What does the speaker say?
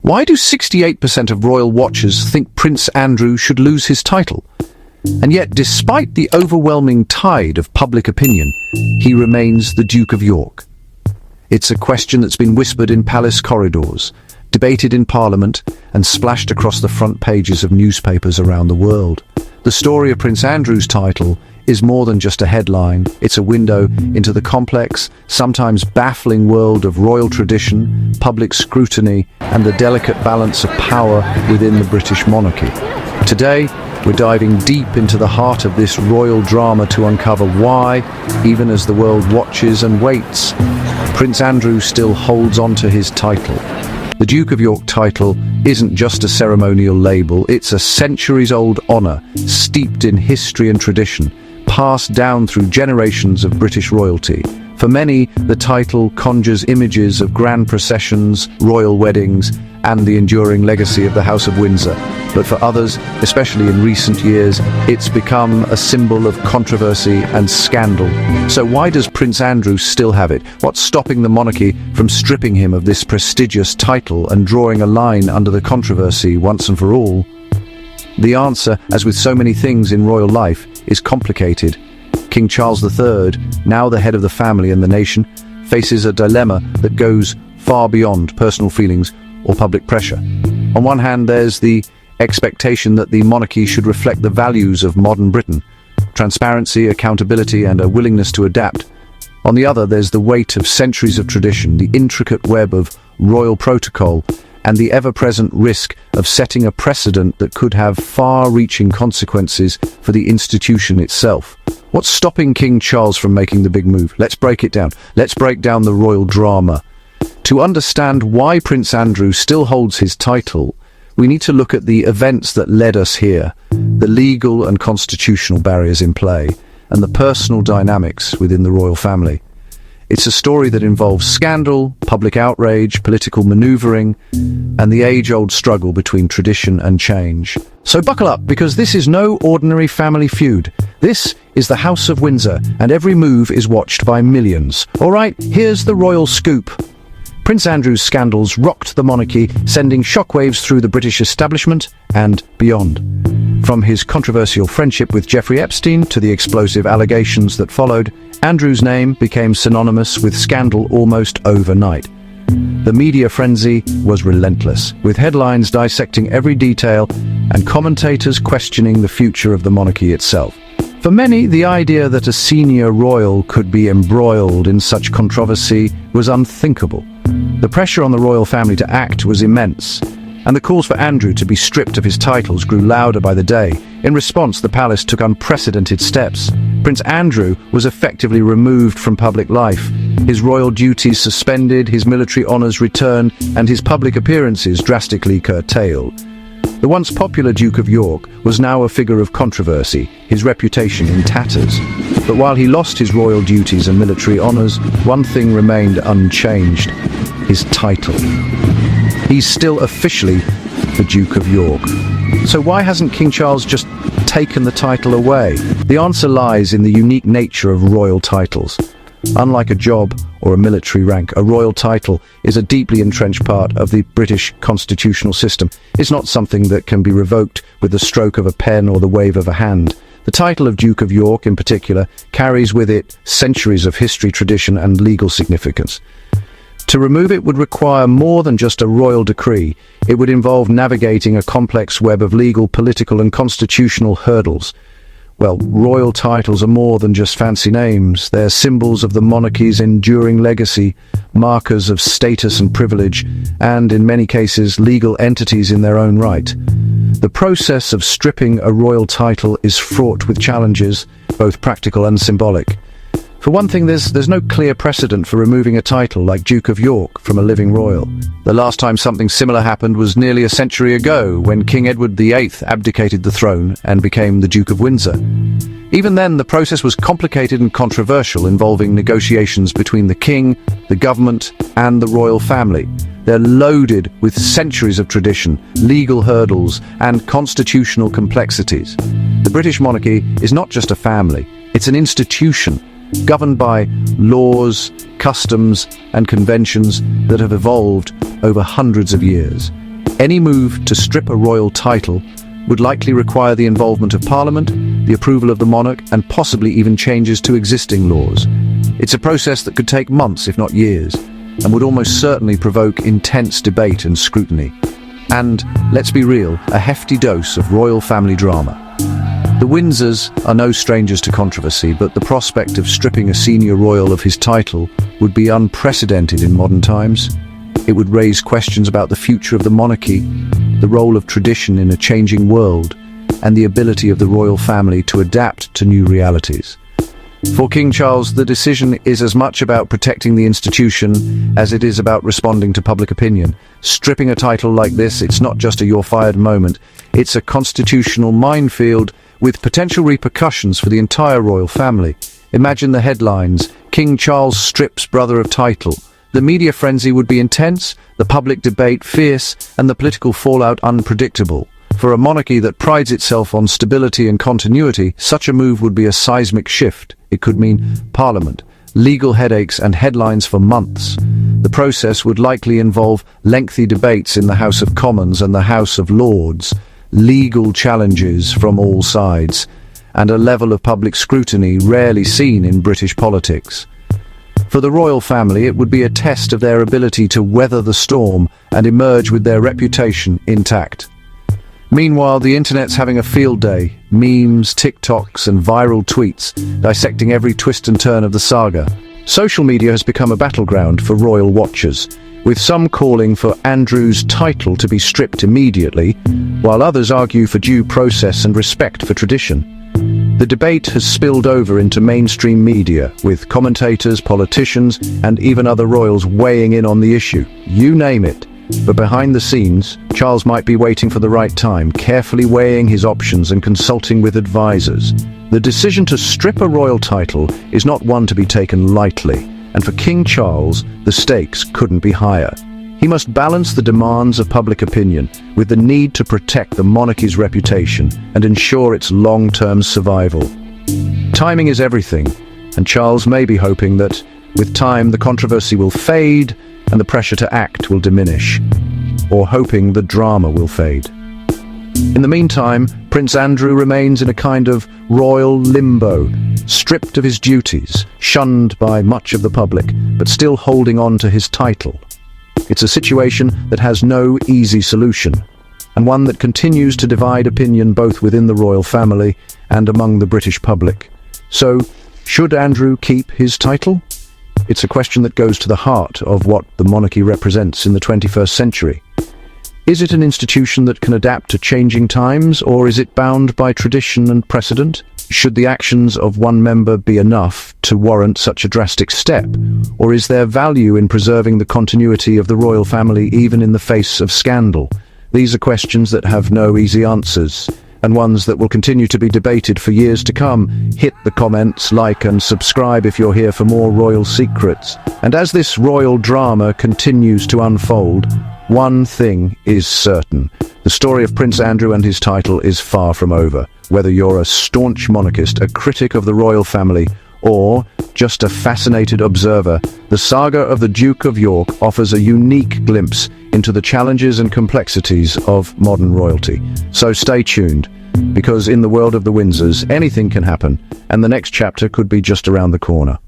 Why do 68% of royal watchers think Prince Andrew should lose his title? And yet, despite the overwhelming tide of public opinion, he remains the Duke of York. It's a question that's been whispered in palace corridors, debated in Parliament, and splashed across the front pages of newspapers around the world. The story of Prince Andrew's title is more than just a headline. It's a window into the complex, sometimes baffling world of royal tradition, public scrutiny, and the delicate balance of power within the British monarchy. Today, we're diving deep into the heart of this royal drama to uncover why, even as the world watches and waits, Prince Andrew still holds on to his title. The Duke of York title isn't just a ceremonial label, it's a centuries-old honour, steeped in history and tradition, passed down through generations of British royalty. For many, the title conjures images of grand processions, royal weddings, and the enduring legacy of the House of Windsor. But for others, especially in recent years, it's become a symbol of controversy and scandal. So why does Prince Andrew still have it? What's stopping the monarchy from stripping him of this prestigious title and drawing a line under the controversy once and for all? The answer, as with so many things in royal life, is complicated. King Charles III, now the head of the family and the nation, faces a dilemma that goes far beyond personal feelings or public pressure. On one hand, there's the expectation that the monarchy should reflect the values of modern Britain: transparency, accountability, and a willingness to adapt. On the other, there's the weight of centuries of tradition, the intricate web of royal protocol, and the ever-present risk of setting a precedent that could have far-reaching consequences for the institution itself. What's stopping King Charles from making the big move? Let's break it down. Let's break down the royal drama. To understand why Prince Andrew still holds his title, we need to look at the events that led us here, the legal and constitutional barriers in play, and the personal dynamics within the royal family. It's a story that involves scandal, public outrage, political maneuvering, and the age-old struggle between tradition and change. So buckle up, because this is no ordinary family feud. This is the House of Windsor, and every move is watched by millions. All right, here's the royal scoop. Prince Andrew's scandals rocked the monarchy, sending shockwaves through the British establishment and beyond. From his controversial friendship with Jeffrey Epstein to the explosive allegations that followed, Andrew's name became synonymous with scandal almost overnight. The media frenzy was relentless, with headlines dissecting every detail and commentators questioning the future of the monarchy itself. For many, the idea that a senior royal could be embroiled in such controversy was unthinkable. The pressure on the royal family to act was immense, and the calls for Andrew to be stripped of his titles grew louder by the day. In response, the palace took unprecedented steps. Prince Andrew was effectively removed from public life, his royal duties suspended, his military honours returned, and his public appearances drastically curtailed. The once popular Duke of York was now a figure of controversy, his reputation in tatters. But while he lost his royal duties and military honours, one thing remained unchanged: his title. He's still officially the Duke of York. So why hasn't King Charles just taken the title away? The answer lies in the unique nature of royal titles. Unlike a job or a military rank, a royal title is a deeply entrenched part of the British constitutional system. It's not something that can be revoked with the stroke of a pen or the wave of a hand. The title of Duke of York, in particular, carries with it centuries of history, tradition, and legal significance. To remove it would require more than just a royal decree. It would involve navigating a complex web of legal, political, and constitutional hurdles. Well, royal titles are more than just fancy names. They're symbols of the monarchy's enduring legacy, markers of status and privilege, and, in many cases, legal entities in their own right. The process of stripping a royal title is fraught with challenges, both practical and symbolic. For one thing, there's no clear precedent for removing a title like Duke of York from a living royal. The last time something similar happened was nearly a century ago, when King Edward VIII abdicated the throne and became the Duke of Windsor. Even then, the process was complicated and controversial, involving negotiations between the king, the government, and the royal family. They're loaded with centuries of tradition, legal hurdles, and constitutional complexities. The British monarchy is not just a family, it's an institution, governed by laws, customs, and conventions that have evolved over hundreds of years. Any move to strip a royal title would likely require the involvement of Parliament, the approval of the monarch, and possibly even changes to existing laws. It's a process that could take months, if not years, and would almost certainly provoke intense debate and scrutiny. And, let's be real, a hefty dose of royal family drama. The Windsors are no strangers to controversy, but the prospect of stripping a senior royal of his title would be unprecedented in modern times. It would raise questions about the future of the monarchy, the role of tradition in a changing world, and the ability of the royal family to adapt to new realities. For King Charles, the decision is as much about protecting the institution as it is about responding to public opinion. Stripping a title like this, it's not just a "you're fired" moment, it's a constitutional minefield with potential repercussions for the entire royal family. Imagine the headlines: King Charles strips brother of title. The media frenzy would be intense, the public debate fierce, and the political fallout unpredictable. For a monarchy that prides itself on stability and continuity, such a move would be a seismic shift. It could mean Parliament, legal headaches, and headlines for months. The process would likely involve lengthy debates in the House of Commons and the House of Lords, legal challenges from all sides, and a level of public scrutiny rarely seen in British politics. For the royal family, it would be a test of their ability to weather the storm and emerge with their reputation intact. Meanwhile, the internet's having a field day. Memes, TikToks, and viral tweets dissecting every twist and turn of the saga. Social media has become a battleground for royal watchers, with some calling for Andrew's title to be stripped immediately, while others argue for due process and respect for tradition. The debate has spilled over into mainstream media, with commentators, politicians, and even other royals weighing in on the issue. You name it. But behind the scenes, Charles might be waiting for the right time, carefully weighing his options and consulting with advisors. The decision to strip a royal title is not one to be taken lightly, and for King Charles, the stakes couldn't be higher. He must balance the demands of public opinion with the need to protect the monarchy's reputation and ensure its long-term survival. Timing is everything, and Charles may be hoping that, with time, the controversy will fade and the pressure to act will diminish, or hoping the drama will fade. In the meantime, Prince Andrew remains in a kind of royal limbo, stripped of his duties, shunned by much of the public, but still holding on to his title. It's a situation that has no easy solution, and one that continues to divide opinion both within the royal family and among the British public. So, should Andrew keep his title? It's a question that goes to the heart of what the monarchy represents in the 21st century. Is it an institution that can adapt to changing times, or is it bound by tradition and precedent? Should the actions of one member be enough to warrant such a drastic step, or is there value in preserving the continuity of the royal family even in the face of scandal? These are questions that have no easy answers, and ones that will continue to be debated for years to come. Hit the comments, like and subscribe if you're here for more royal secrets. And as this royal drama continues to unfold, one thing is certain. The story of Prince Andrew and his title is far from over. Whether you're a staunch monarchist, a critic of the royal family, or just a fascinated observer, the saga of the Duke of York offers a unique glimpse into the challenges and complexities of modern royalty. So stay tuned, because in the world of the Windsors, anything can happen, and the next chapter could be just around the corner.